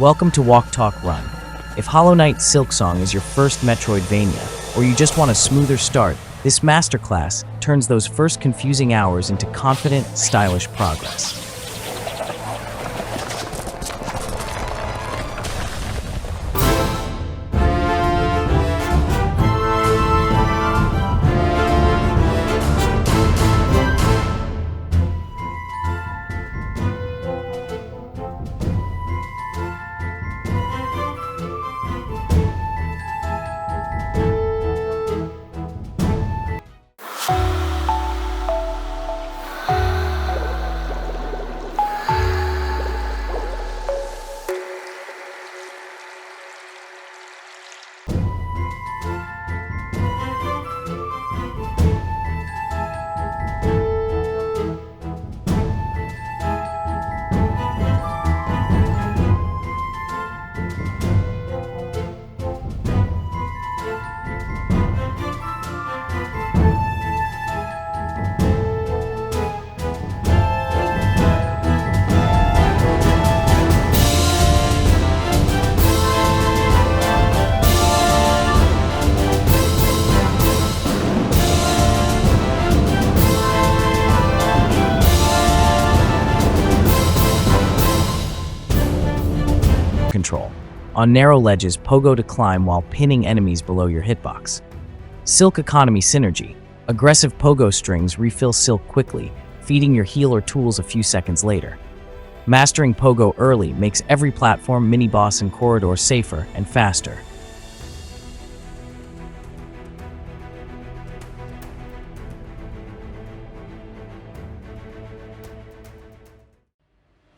Welcome to Walk Talk Run. If Hollow Knight Silksong is your first Metroidvania, or you just want a smoother start, this masterclass turns those first confusing hours into confident, stylish progress. Control. On narrow ledges, Pogo to climb while pinning enemies below your hitbox. Silk Economy Synergy. Aggressive Pogo strings refill silk quickly, feeding your heal or tools a few seconds later. Mastering Pogo early makes every platform, mini-boss, and corridor safer and faster.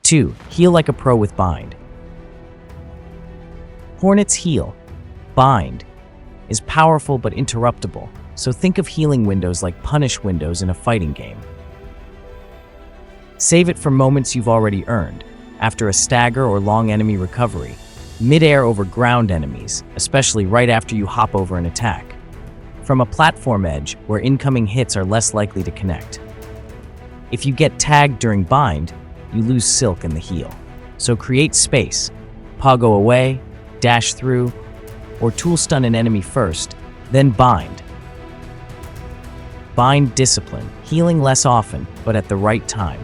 Two, heal like a pro with Bind. Hornet's Heal, Bind, is powerful but interruptible, so think of healing windows like punish windows in a fighting game. Save it for moments you've already earned, after a stagger or long enemy recovery, mid-air over ground enemies, especially right after you hop over an attack, from a platform edge where incoming hits are less likely to connect. If you get tagged during Bind, you lose silk in the heal, so create space, Pogo away, dash through, or tool stun an enemy first, then bind. Bind discipline, healing less often, but at the right time.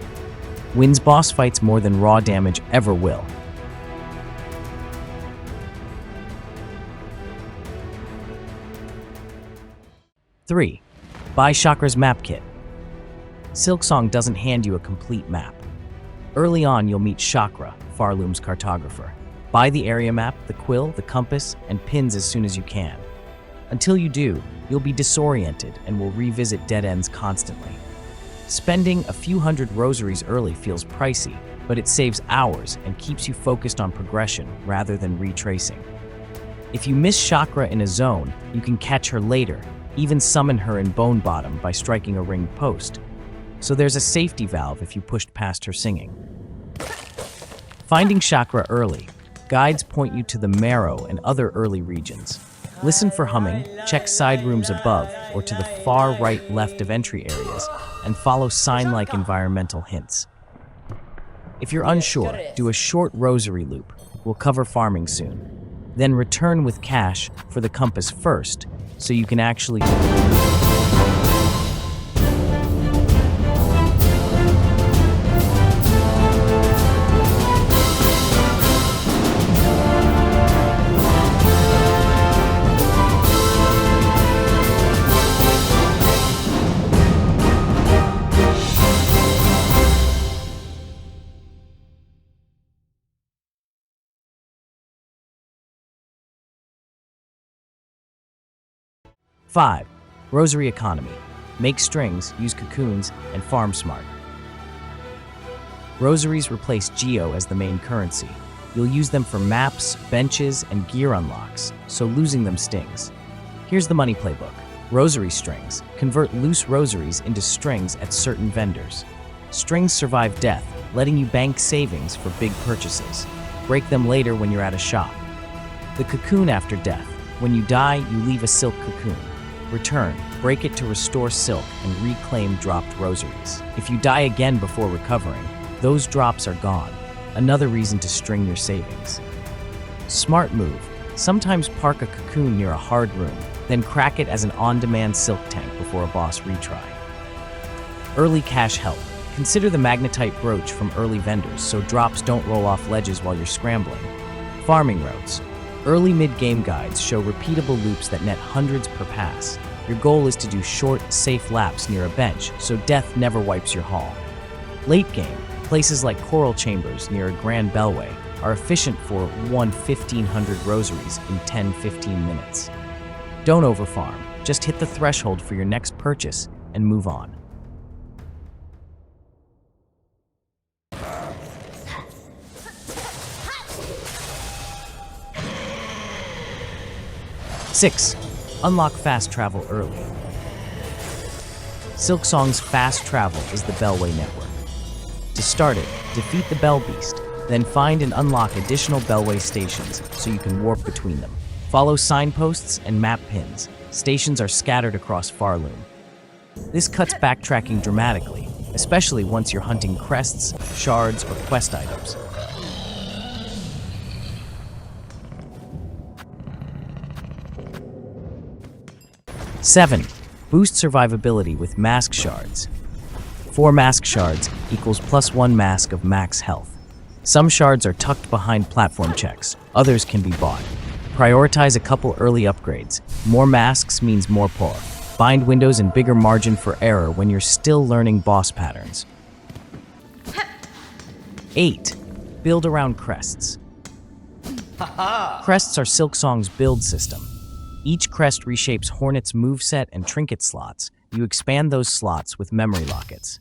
Wins boss fights more than raw damage ever will. Three, buy Shakra's map kit. Silksong doesn't hand you a complete map. Early on, you'll meet Shakra, Pharloom's cartographer. Buy the area map, the quill, the compass, and pins as soon as you can. Until you do, you'll be disoriented and will revisit dead ends constantly. Spending a few hundred rosaries early feels pricey, but it saves hours and keeps you focused on progression rather than retracing. If you miss Shakra in a zone, you can catch her later, even summon her in Bone Bottom by striking a ringed post. So there's a safety valve if you pushed past her singing. Finding Shakra early. Guides point you to the Marrow and other early regions. Listen for humming, check side rooms above or to the far right-left of entry areas, and follow sign-like environmental hints. If you're unsure, do a short rosary loop. We'll cover farming soon. Then return with cash for the compass first, so you can actually... 5. Rosary Economy. Make strings, use cocoons, and farm smart. Rosaries replace Geo as the main currency. You'll use them for maps, benches, and gear unlocks, so losing them stings. Here's the money playbook. Rosary strings. Convert loose rosaries into strings at certain vendors. Strings survive death, letting you bank savings for big purchases. Break them later when you're at a shop. The cocoon after death. When you die, you leave a silk cocoon. Return, break it to restore silk and reclaim dropped rosaries. If you die again before recovering, those drops are gone. Another reason to string your savings. Smart move. Sometimes park a Cocoon near a hard room, then crack it as an on-demand silk tank before a boss retry. Early cache help. Consider the magnetite brooch from early vendors so drops don't roll off ledges while you're scrambling. Farming routes. Early mid-game guides show repeatable loops that net hundreds per pass. Your goal is to do short, safe laps near a bench so death never wipes your haul. Late game. Places like coral chambers near a grand bellway are efficient for 1,500 rosaries in 10-15 minutes. Don't overfarm. Just hit the threshold for your next purchase and move on. Six, unlock fast travel early. Silksong's fast travel is the Bellway network. To start it, defeat the Bell Beast, then find and unlock additional Bellway stations so you can warp between them. Follow signposts and map pins. Stations are scattered across Pharloom. This cuts backtracking dramatically, especially once you're hunting crests, shards, or quest items. Seven, boost survivability with mask shards. 4 mask shards equals +1 mask of max health. Some shards are tucked behind platform checks, others can be bought. Prioritize a couple early upgrades. More masks means more pull. Bind windows and bigger margin for error when you're still learning boss patterns. 8. Build around crests. Crests are Silksong's build system. Each crest reshapes Hornet's moveset and trinket slots. You expand those slots with memory lockets.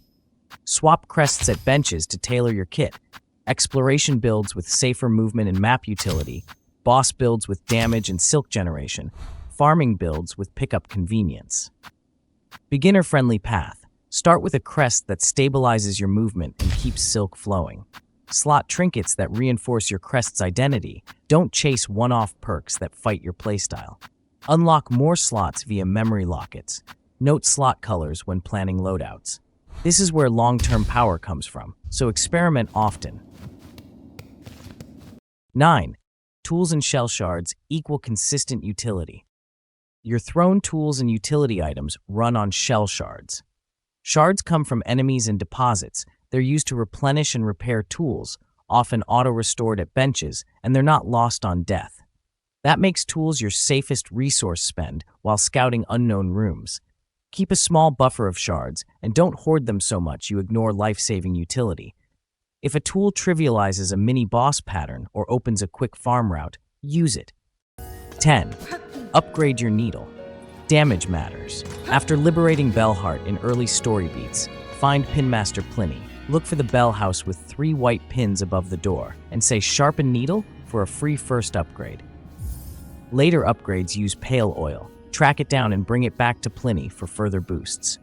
Swap crests at benches to tailor your kit. Exploration builds with safer movement and map utility. Boss builds with damage and silk generation. Farming builds with pickup convenience. Beginner-friendly path. Start with a crest that stabilizes your movement and keeps silk flowing. Slot trinkets that reinforce your crest's identity. Don't chase one-off perks that fight your playstyle. Unlock more slots via memory lockets. Note slot colors when planning loadouts. This is where long-term power comes from, so experiment often. 9. Tools and Shell Shards equal consistent utility. Your thrown tools and utility items run on Shell Shards. Shards come from enemies and deposits. They're used to replenish and repair tools, often auto-restored at benches, and they're not lost on death. That makes tools your safest resource spend while scouting unknown rooms. Keep a small buffer of shards, and don't hoard them so much you ignore life-saving utility. If a tool trivializes a mini-boss pattern or opens a quick farm route, use it. 10. Upgrade your needle. Damage matters. After liberating Bellheart in early story beats, find Pinmaster Pliny. Look for the bell house with 3 white pins above the door, and say Sharpen Needle for a free first upgrade. Later upgrades use pale oil. Track it down and bring it back to Pliny for further boosts.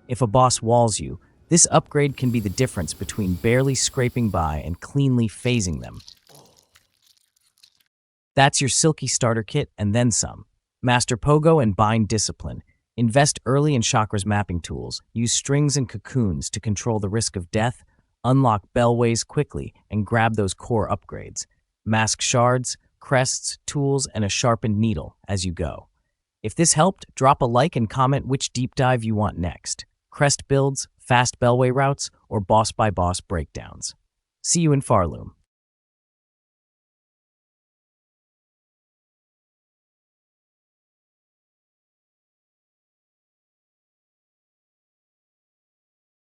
If a boss walls you, this upgrade can be the difference between barely scraping by and cleanly phasing them. That's your silky starter kit and then some. Master Pogo and bind discipline. Invest early in Shakra's mapping tools. Use strings and cocoons to control the risk of death. Unlock Bellways quickly and grab those core upgrades. Mask shards, crests, tools, and a sharpened needle as you go. If this helped, drop a like and comment which deep dive you want next. Crest builds, fast Bellway routes, or boss-by-boss breakdowns. See you in Pharloom.